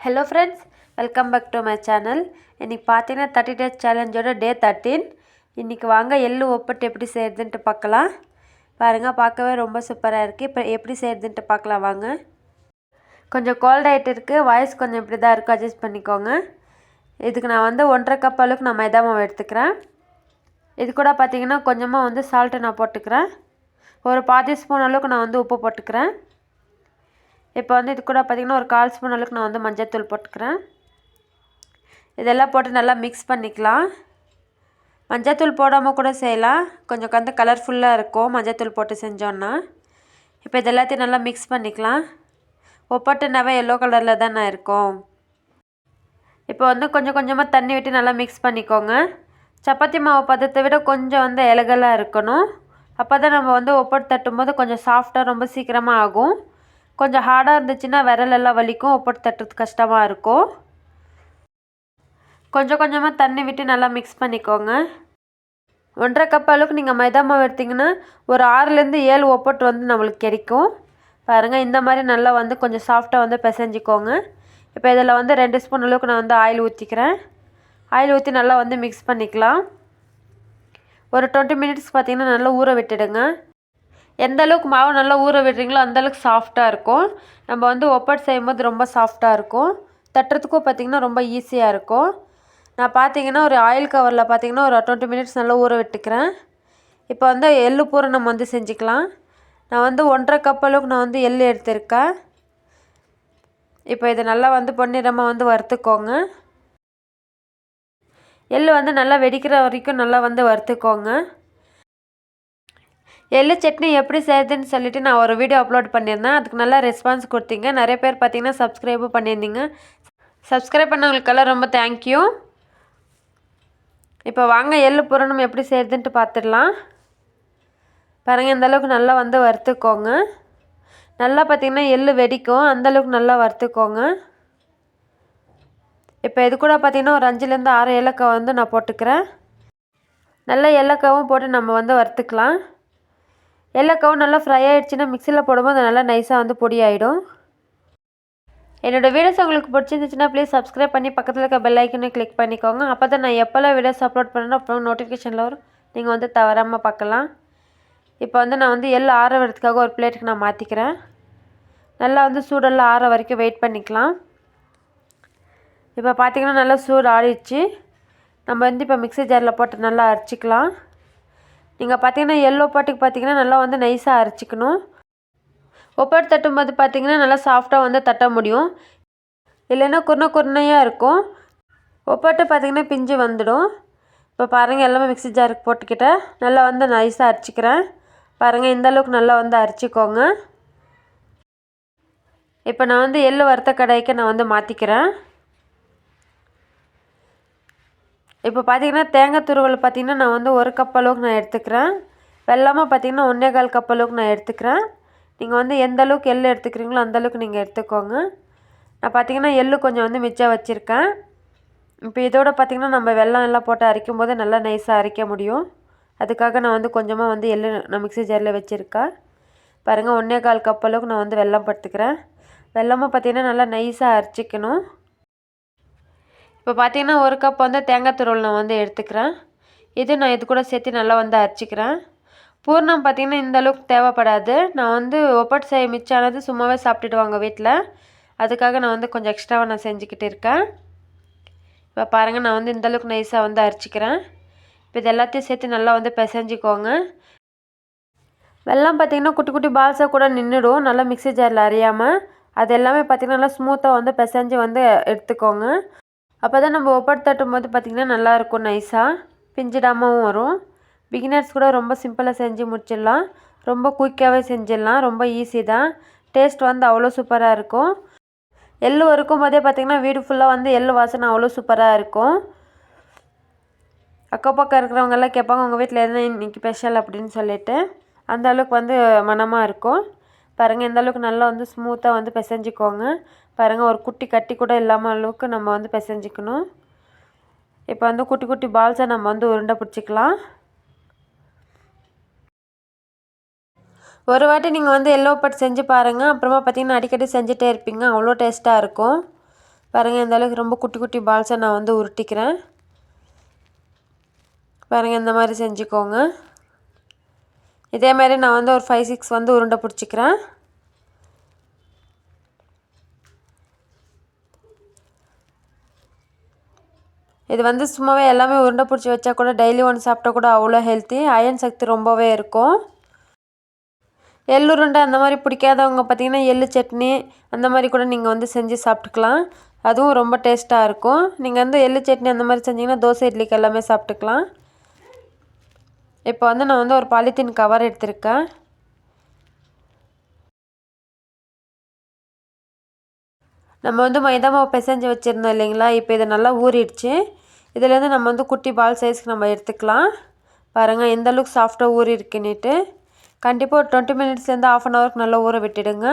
Hello friends, welcome back to my channel. இன்றைக்கி பார்த்தீங்கன்னா 30 days சேலஞ்சோட டே 13. இன்றைக்கி வாங்க எள்ளு ஒப்பட்டு எப்படி செய்கிறதுன்ட்டு பார்க்கலாம். பாருங்கள், பார்க்கவே ரொம்ப சூப்பராக இருக்குது. இப்போ எப்படி செய்கிறதுன்ட்டு பார்க்கலாம் வாங்க. கொஞ்சம் கோல்ட் ஆகிட்டு இருக்குது, வாய்ஸ் கொஞ்சம் இப்படி தான் இருக்குது, அட்ஜஸ்ட் பண்ணிக்கோங்க. இதுக்கு நான் 1.5 கப் அளவுக்கு நான் மைதா மாவு எடுத்துக்கிறேன். இது கூட பார்த்திங்கன்னா கொஞ்சமாக சால்ட்டு நான் போட்டுக்கிறேன். ஒரு பாதி ஸ்பூன் அளவுக்கு நான் உப்பு போட்டுக்கிறேன். இப்போ இது கூட பார்த்திங்கன்னா ஒரு 1/4 ஸ்பூன் அளவுக்கு நான் மஞ்சள்தூள் போட்டுக்கிறேன். இதெல்லாம் போட்டு நல்லா மிக்ஸ் பண்ணிக்கலாம். மஞ்சள்தூள் போடாமல் கூட செய்யலாம், கொஞ்சம் கலர்ஃபுல்லாக இருக்கும் மஞ்சள்தூள் போட்டு செஞ்சோன்னா. இப்போ இது எல்லாத்தையும் நல்லா மிக்ஸ் பண்ணிக்கலாம். ஒப்பட்டுனாவே எல்லோ கலரில் தானே இருக்கும். இப்போ கொஞ்சம் கொஞ்சமாக தண்ணி விட்டு நல்லா மிக்ஸ் பண்ணிக்கோங்க. சப்பாத்தி மாவு பதத்தை விட கொஞ்சம் இலகலாக இருக்கணும். அப்போ தான் நம்ம ஒப்பட்டு தட்டும்போது கொஞ்சம் சாஃப்டாக ரொம்ப சீக்கிரமாக ஆகும். கொஞ்சம் ஹார்டாக இருந்துச்சுன்னா விரலெல்லாம் வலிக்கும், ஒப்பட்டு தட்டுறது கஷ்டமாக இருக்கும். கொஞ்சம் கொஞ்சமாக தண்ணி விட்டு நல்லா மிக்ஸ் பண்ணிக்கோங்க. 1.5 கப் அளவுக்கு நீங்கள் மைதா மாவு எடுத்திங்கன்னா ஒரு 6லேருந்து 7 ஒப்பட்டு நம்மளுக்கு கிடைக்கும். பாருங்கள், இந்த மாதிரி நல்லா கொஞ்சம் சாஃப்டாக பிசைஞ்சிக்கோங்க. இப்போ இதில் 2 ஸ்பூன் அளவுக்கு நான் ஆயில் ஊற்றிக்கிறேன். ஆயில் ஊற்றி நல்லா மிக்ஸ் பண்ணிக்கலாம். ஒரு 20 மினிட்ஸ் பார்த்திங்கன்னா நல்லா ஊற விட்டுடுங்க. எந்த அளவுக்கு மாவு நல்லா ஊற விடுறீங்களோ அந்தளவுக்கு சாஃப்டாக இருக்கும். நம்ம ஒப்பட்டு செய்யும்போது ரொம்ப சாஃப்டாக இருக்கும். தட்டுறதுக்கும் பார்த்திங்கன்னா ரொம்ப ஈஸியாக இருக்கும். நான் பார்த்திங்கன்னா ஒரு ஆயில் கவரில் பார்த்திங்கன்னா ஒரு 20 மினிட்ஸ் நல்லா ஊற விட்டுக்கிறேன். இப்போ எள்ளு பூரணம் நம்ம செஞ்சுக்கலாம். நான் 1.5 கப் அளவுக்கு நான் எள்ளு எடுத்திருக்கேன். இப்போ இதை நல்லா பொன்னிறமாக வறுத்துக்கோங்க. எள்ளு நல்லா வெடிக்கிற வரைக்கும் நல்லா வறுத்துக்கோங்க. எள்ளு சட்னி எப்படி செய்யுதுன்னு சொல்லிவிட்டு நான் ஒரு வீடியோ அப்லோட் பண்ணியிருந்தேன். அதுக்கு நல்லா ரெஸ்பான்ஸ் கொடுத்தீங்க. நிறைய பேர் பார்த்திங்கன்னா சப்ஸ்கிரைபும் பண்ணியிருந்தீங்க. சப்ஸ்கிரைப் பண்ணவங்களுக்கெல்லாம் ரொம்ப தேங்க்யூ. இப்போ வாங்க எள்ளு பூரணம் எப்படி செய்யுதுன்ட்டு பார்த்துடலாம். பாருங்கள், இந்தளவுக்கு நல்லா வறுத்துக்கோங்க. நல்லா பார்த்திங்கன்னா எள்ளு வெடிக்கும், அந்தளவுக்கு நல்லா வறுத்துக்கோங்க. இப்போ இது கூட பார்த்திங்கன்னா ஒரு 5லேருந்து 6 ஏலக்காய் நான் போட்டுக்கிறேன். நல்லா ஏலக்காவும் போட்டு நம்ம வறுத்துக்கலாம். ஏலக்காவும் நல்லா ஃப்ரை ஆகிடுச்சின்னா மிக்சியில் போடும்போது நல்லா நைஸாக பொடி ஆகிடும். என்னோடய வீடியோஸ் உங்களுக்கு பிடிச்சிருந்துச்சுன்னா ப்ளீஸ் சப்ஸ்கிரைப் பண்ணி பக்கத்தில் இருக்க பெல் ஐக்கனை கிளிக் பண்ணிக்கோங்க. அப்போ தான் நான் எப்போல்லாம் வீடியோஸ் அப்லோட் பண்ணுறேன் அப்புறம் நோட்டிஃபிகேஷனில் வரும், நீங்கள் தவறாமல் பார்க்கலாம். இப்போ நான் எள்ளு ஆற வரதுக்காக ஒரு பிளேட்டுக்கு நான் மாற்றிக்கிறேன். நல்லா சூடெல்லாம் ஆற வரைக்கும் வெயிட் பண்ணிக்கலாம். இப்போ பார்த்திங்கன்னா நல்லா சூடு ஆறிடுச்சு. நம்ம இப்போ மிக்ஸி ஜாரில் போட்டு நல்லா அரைச்சிக்கலாம். நீங்கள் பார்த்திங்கன்னா எள்ளு ஒப்பாட்டுக்கு பார்த்திங்கன்னா நல்லா நைஸாக அரைச்சிக்கணும். ஒப்பாட்டு தட்டும்போது பார்த்திங்கன்னா நல்லா சாஃப்டாக தட்ட முடியும், இல்லைன்னா குருணையாக இருக்கும். ஒப்பாட்டு பார்த்திங்கன்னா பிஞ்சு வந்துடும். இப்போ பாருங்கள், எல்லாமே மிக்ஸி ஜாருக்கு போட்டுக்கிட்டேன். நல்லா நைஸாக அரைச்சிக்கிறேன். பாருங்கள், இந்தளவுக்கு நல்லா அரைச்சிக்கோங்க. இப்போ நான் எள்ளு வறுத்த கடாய்க்கு நான் மாற்றிக்கிறேன். இப்போ பார்த்திங்கன்னா தேங்காய் துருவல் பார்த்திங்கன்னா நான் 1 கப் அளவுக்கு நான் எடுத்துக்கிறேன். வெல்லமாக பார்த்திங்கன்னா 1.25 கப் அளவுக்கு நான் எடுத்துக்கிறேன். நீங்கள் எந்த அளவுக்கு எள்ளு எடுத்துக்கிறீங்களோ அந்தளவுக்கு நீங்கள் எடுத்துக்கோங்க. நான் பார்த்திங்கன்னா எள்ளு கொஞ்சம் மிச்சம் வச்சுருக்கேன். இப்போ இதோட பார்த்திங்கன்னா நம்ம வெல்லம் எல்லாம் போட்டு அரைக்கும் போது நல்லா நைஸாக அரைக்க முடியும். அதுக்காக நான் கொஞ்சமாக எள்ளு நான் மிக்ஸி ஜாரில் வச்சுருக்கேன். பாருங்கள், 1.25 கப் அளவுக்கு நான் வெல்லம் போட்டுக்கிறேன். வெல்லமாக பார்த்திங்கன்னா நல்லா நைஸாக அரைச்சிக்கணும். இப்போ பார்த்திங்கன்னா 1 கப் தேங்காய் துருவல் நான் எடுத்துக்கிறேன். நான் இது கூட சேர்த்து நல்லா அரைச்சிக்கிறேன். பூர்ணம் பார்த்திங்கன்னா இந்த அளவுக்கு தேவைப்படாது. நான் ஒப்பட்டு செய்ய மிச்சானது சும்மாவே சாப்பிட்டுடுவாங்க வீட்டில். அதுக்காக நான் கொஞ்சம் எக்ஸ்ட்ராவாக நான் செஞ்சுக்கிட்டு இருக்கேன். இப்போ பாருங்கள், நான் இந்தளவுக்கு நைஸாக அரைச்சிக்கிறேன். இப்போ இது எல்லாத்தையும் சேர்த்து நல்லா பிசைஞ்சிக்கோங்க. வெல்லம் பார்த்திங்கன்னா குட்டி குட்டி பால்ஸாக கூட நின்றுடும், நல்லா மிக்ஸி ஜாரில் அரையாமல். அது எல்லாமே பார்த்திங்கன்னா நல்லா ஸ்மூத்தாக பிசைஞ்சு எடுத்துக்கோங்க. அப்போ தான் நம்ம ஒப்பட்டு தட்டும் போது பார்த்திங்கன்னா நல்லாயிருக்கும், நைஸாக பிஞ்சிடாமவும் வரும். பிகினர்ஸ் கூட ரொம்ப சிம்பிளாக செஞ்சு முடிச்சிடலாம், ரொம்ப குயிக்காகவே செஞ்சிடலாம், ரொம்ப ஈஸி தான். டேஸ்ட் அவ்வளோ சூப்பராக இருக்கும். எள்ளு வறுக்கும் போதே பார்த்திங்கன்னா வீடு ஃபுல்லாக எள்ளு வாசனை அவ்வளோ சூப்பராக இருக்கும். அக்கம் பக்கம் இருக்கிறவங்கெல்லாம் கேட்பாங்க, உங்கள் வீட்டில் எதுனா இன்றைக்கி ஸ்பெஷல் அப்படின்னு சொல்லிட்டு. அந்த அளவுக்கு மனமாக இருக்கும். பாருங்கள், இந்த அளவுக்கு நல்லா ஸ்மூத்தாக பிசைஞ்சிக்கோங்க. பாருங்கள், ஒரு குட்டி கட்டி கூட இல்லாமல் அளவுக்கு நம்ம பிசைஞ்சிக்கணும். இப்போ குட்டி குட்டி பால்ஸை நம்ம உருண்டை பிடிச்சிக்கலாம். ஒரு வாட்டி நீங்கள் எள்ளு ஒப்பட்டு செஞ்சு பாருங்கள். அப்புறமா பார்த்திங்கன்னா அடிக்கடி செஞ்சுட்டே இருப்பீங்க, அவ்வளோ டேஸ்ட்டாக இருக்கும். பாருங்கள் இந்த அளவுக்கு ரொம்ப குட்டி குட்டி பால்ஸை நான் வந்து உருட்டிக்கிறேன். பாருங்கள் இந்த மாதிரி செஞ்சுக்கோங்க. இதே மாதிரி நான் வந்து ஒரு 5-6 வந்து உருண்டை பிடிச்சிக்கிறேன். இது வந்து சும்மாவே எல்லாமே உருண்டை பிடிச்சி வச்சா கூட டெய்லி ஒன்று சாப்பிட்டா கூட அவ்வளோ ஹெல்த்தி, அயன் சக்தி ரொம்பவே இருக்கும். எள்ளுருண்டை அந்த மாதிரி பிடிக்காதவங்க பார்த்திங்கன்னா எள்ளு சட்னி அந்த மாதிரி கூட நீங்கள் வந்து செஞ்சு சாப்பிட்டுக்கலாம். அதுவும் ரொம்ப டேஸ்ட்டாக இருக்கும். நீங்கள் வந்து எள்ளு சட்னி அந்த மாதிரி செஞ்சிங்கன்னா தோசை இட்லிக்கு எல்லாமே சாப்பிட்டுக்கலாம். இப்போ வந்து நான் வந்து ஒரு பாலித்தீன் கவர் எடுத்திருக்கேன். நம்ம வந்து மைதா மாவு பிசைஞ்சு வச்சுருந்தோம் இல்லைங்களா, இப்போ இது நல்லா ஊறிடுச்சு. இதுலேருந்து நம்ம வந்து குட்டி பால் சைஸ்க்கு நம்ம எடுத்துக்கலாம். பாருங்கள் எந்த அளவுக்கு சாஃப்டாக ஊறி இருக்குன்னுட்டு. கண்டிப்பாக ஒரு 20 மினிட்ஸ்லேருந்து ½ அன் ஹவருக்கு நல்லா ஊற விட்டுடுங்க.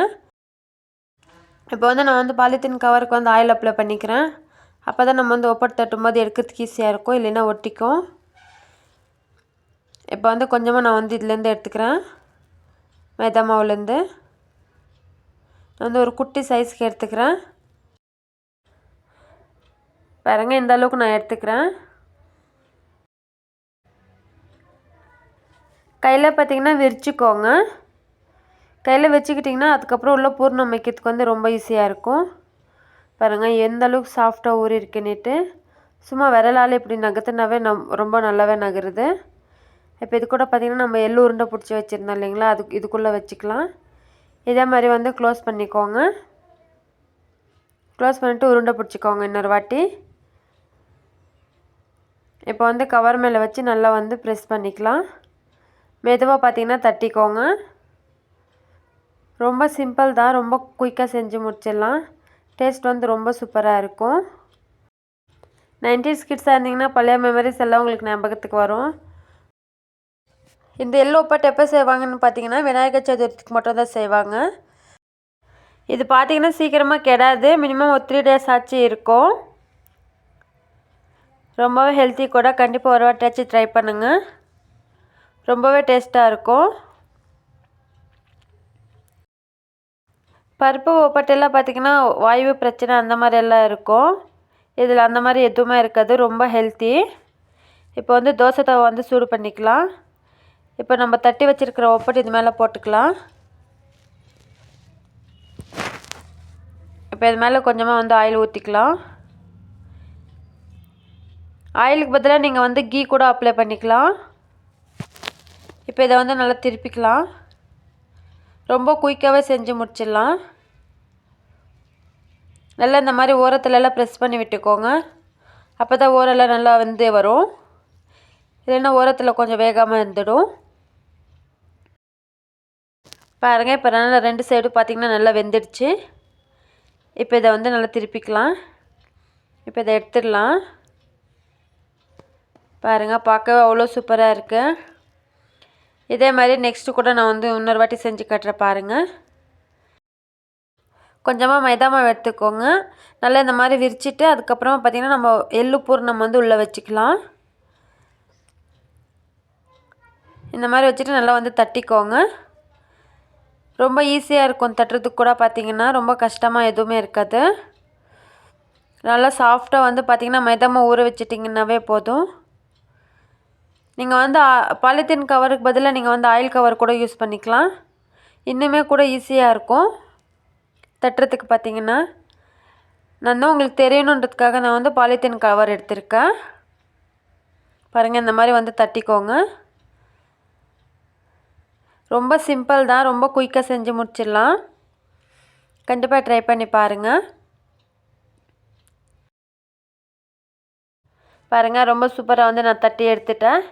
இப்போ வந்து நான் வந்து பாலித்தீன் கவருக்கு வந்து ஆயில் அப்ளை பண்ணிக்கிறேன். அப்போ தான் நம்ம வந்து ஒப்பட்டு தட்டும்போது எடுக்கிறதுக்கு ஈஸியாக இருக்கும், இல்லைன்னா ஒட்டிக்கும். இப்போ வந்து கொஞ்சமாக நான் வந்து இதுலேருந்து எடுத்துக்கிறேன். மைதா மாவுலேருந்து நான் வந்து ஒரு குட்டி சைஸ்க்கு எடுத்துக்கிறேன். பாருங்கள் இந்த அளவுக்கு நான் எடுத்துக்கிறேன். கையில் பார்த்திங்கன்னா விரிச்சிக்கோங்க. கையில் வச்சுக்கிட்டிங்கன்னா அதுக்கப்புறம் உள்ள பூர்ணம் வைக்கிறதுக்கு வந்து ரொம்ப ஈஸியாக இருக்கும். பாருங்கள் எந்த அளவுக்கு சாஃப்டாக ஊறி இருக்குன்னுட்டு. சும்மா விரலால் இப்படி நகர்த்துனாவே ரொம்ப நல்லாவே நகருது. இப்போ இது கூட பார்த்திங்கன்னா நம்ம எள்ளு உருண்டை பிடிச்சி வச்சுருந்தோம் இல்லைங்களா, இதுக்குள்ளே வச்சுக்கலாம். இதே மாதிரி வந்து க்ளோஸ் பண்ணிக்கோங்க. க்ளோஸ் பண்ணிவிட்டு உருண்டை பிடிச்சிக்கோங்க இன்னொரு வாட்டி. இப்போ வந்து கவர் மேலே வச்சு நல்லா வந்து ப்ரெஸ் பண்ணிக்கலாம். மெதுவாக பார்த்திங்கன்னா தட்டிக்கோங்க. ரொம்ப சிம்பிள் தான், ரொம்ப குயிக்காக செஞ்சு முடிச்சிடலாம். டேஸ்ட் வந்து ரொம்ப சூப்பராக இருக்கும். 90s கிட்ஸாக இருந்திங்கன்னா பழைய மெமரிஸ் எல்லாம் உங்களுக்கு ஞாபகத்துக்கு வரும். இந்த எள்ளு ஒப்பட்டு எப்போ செய்வாங்கன்னு பார்த்தீங்கன்னா விநாயகர் சதுர்த்திக்கு மட்டும் தான் செய்வாங்க. இது பார்த்திங்கன்னா சீக்கிரமாக கெடாது. மினிமம் ஒரு 3 days ஆச்சு இருக்கும். ரொம்பவே ஹெல்த்தி கூட. கண்டிப்பாக ஒரு வாட்டியாச்சும் ட்ரை பண்ணுங்கள். ரொம்பவே டேஸ்ட்டாக இருக்கும். பருப்பு ஒப்பட்டெல்லாம் பார்த்திங்கன்னா வாயு பிரச்சனை அந்த மாதிரியெல்லாம் இருக்கும். இதில் அந்த மாதிரி எதுவுமே இருக்காது. ரொம்ப ஹெல்த்தி. இப்போ வந்து தோசை தவா வந்து சூடு பண்ணிக்கலாம். இப்போ நம்ம தட்டி வச்சுருக்கிற ஒப்பட்டு இது மேலே போட்டுக்கலாம். இப்போ இது மேலே கொஞ்சமாக வந்து ஆயில் ஊற்றிக்கலாம். ஆயிலுக்கு பதிலாக நீங்கள் வந்து கீ கூட அப்ளை பண்ணிக்கலாம். இப்போ இதை வந்து நல்லா திருப்பிக்கலாம். ரொம்ப குயிக்காகவே செஞ்சு முடிச்சிடலாம். நல்லா இந்த மாதிரி ஓரத்துலலாம் ப்ரெஸ் பண்ணி விட்டுக்கோங்க. அப்போ தான் ஓரெல்லாம் நல்லா வெந்தே வரும். இல்லைன்னா ஓரத்தில் கொஞ்சம் வேகாமல் இருந்துடும். பாருங்கள் இப்போ நல்லா 2 சைடும் பார்த்திங்கன்னா நல்லா வெந்துடுச்சு. இப்போ இதை வந்து நல்லா திருப்பிக்கலாம். இப்போ இதை எடுத்துடலாம். பாருங்கள் பார்க்கவே அவ்வளோ சூப்பராக இருக்குது. இதே மாதிரி நெக்ஸ்ட்டு கூட நான் வந்து இன்னொரு வாட்டி செஞ்சு காட்டுறேன் பாருங்கள். கொஞ்சமாக மைதா மாவு எடுத்துக்கோங்க. நல்லா இந்த மாதிரி விரிச்சிட்டு அதுக்கப்புறமா பார்த்திங்கன்னா நம்ம எள்ளு பூர்ணம் வந்து உள்ளே வச்சுக்கலாம். இந்த மாதிரி வச்சுட்டு நல்லா வந்து தட்டிக்கோங்க. ரொம்ப ஈஸியாக இருக்கும் தட்டுறதுக்கு கூட. பார்த்திங்கன்னா ரொம்ப கஷ்டமாக எதுவுமே இருக்காது. நல்லா சாஃப்டாக வந்து பார்த்திங்கன்னா மைதா மாவு ஊற வச்சிட்டிங்கன்னாவே போதும். நீங்கள் வந்து பாலித்தீன் கவருக்கு பதிலாக நீங்கள் வந்து ஆயில் கவர் கூட யூஸ் பண்ணிக்கலாம். இன்னுமே கூட ஈஸியாக இருக்கும் தட்டுறதுக்கு. பார்த்திங்கன்னா நான் தான் உங்களுக்கு தெரியணுன்றதுக்காக நான் வந்து பாலித்தீன் கவர் எடுத்திருக்கேன். பாருங்கள் இந்த மாதிரி வந்து தட்டிக்கோங்க. ரொம்ப சிம்பிள் தான், ரொம்ப குயிக்காக செஞ்சு முடிச்சிடலாம். கண்டிப்பாக ட்ரை பண்ணி பாருங்கள். பாருங்கள் ரொம்ப சூப்பராக வந்து நான் தட்டி எடுத்துட்டேன்.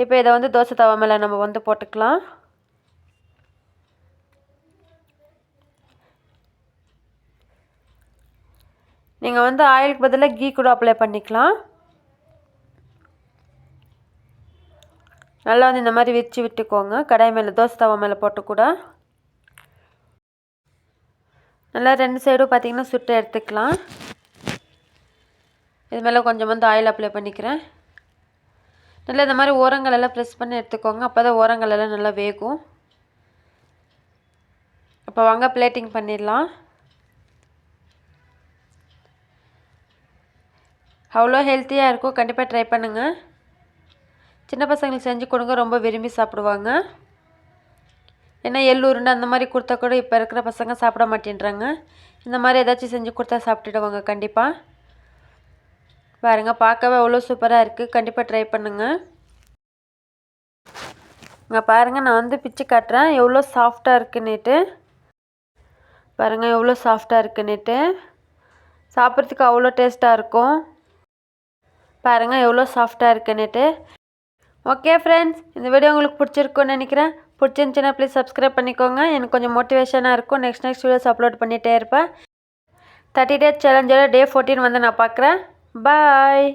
இப்போ இதை வந்து தோசை தவா மேலே நம்ம வந்து போட்டுக்கலாம். நீங்கள் வந்து ஆயிலுக்கு பதிலாக கீ கூட அப்ளை பண்ணிக்கலாம். நல்லா வந்து இந்த மாதிரி விரித்து விட்டுக்கோங்க. கடாய் மேலே தோசை தவா மேலே போட்டு கூட நல்லா 2 சைடும் பார்த்திங்கன்னா சுட்டு எடுத்துக்கலாம். இது மேலே கொஞ்சம் வந்து ஆயில் அப்ளை பண்ணிக்கிறேன். நல்லா இந்த மாதிரி ஓரங்கள் எல்லாம் ப்ரெஸ் பண்ணி எடுத்துக்கோங்க. அப்போ தான் ஓரங்கள் எல்லாம் நல்லா வேகும். அப்போ வாங்க பிளேட்டிங் பண்ணிடலாம். அவ்வளோ ஹெல்த்தியாக இருக்கும். கண்டிப்பாக ட்ரை பண்ணுங்கள். சின்ன பசங்களுக்கு செஞ்சு கொடுங்க, ரொம்ப விரும்பி சாப்பிடுவாங்க. ஏன்னா எள் உருண்டை அந்த மாதிரி கொடுத்தா கூட இப்போ இருக்கிற பசங்க சாப்பிட மாட்டேன்றாங்க. இந்த மாதிரி ஏதாச்சும் செஞ்சு கொடுத்தா சாப்பிட்டுடுவாங்க கண்டிப்பாக. பாருங்கள், பார்க்கவே அவ்வளோ சூப்பராக இருக்குது. கண்டிப்பாக ட்ரை பண்ணுங்கள். இங்கே பாருங்கள், நான் வந்து பிச்சு காட்டுறேன் எவ்வளோ சாஃப்டாக இருக்குன்னுட்டு. பாருங்கள் எவ்வளோ சாஃப்டாக இருக்குன்னுட்டு. சாப்பிட்றதுக்கு அவ்வளோ டேஸ்ட்டாக இருக்கும். பாருங்கள் எவ்வளோ சாஃப்டாக இருக்குன்னுட்டு. ஓகே ஃப்ரெண்ட்ஸ், இந்த வீடியோ உங்களுக்கு பிடிச்சிருக்குன்னு நினைக்கிறேன். பிடிச்சிருந்துச்சின்னா ப்ளீஸ் சப்ஸ்கிரைப் பண்ணிக்கோங்க. எனக்கு கொஞ்சம் மோட்டிவேஷனாக இருக்கும். நெக்ஸ்ட் வீடியோஸ் அப்லோட் பண்ணிகிட்டே இருப்பேன். 30 days சேலஞ்சோட Day 14 வந்து நான் பார்க்குறேன். பாய்.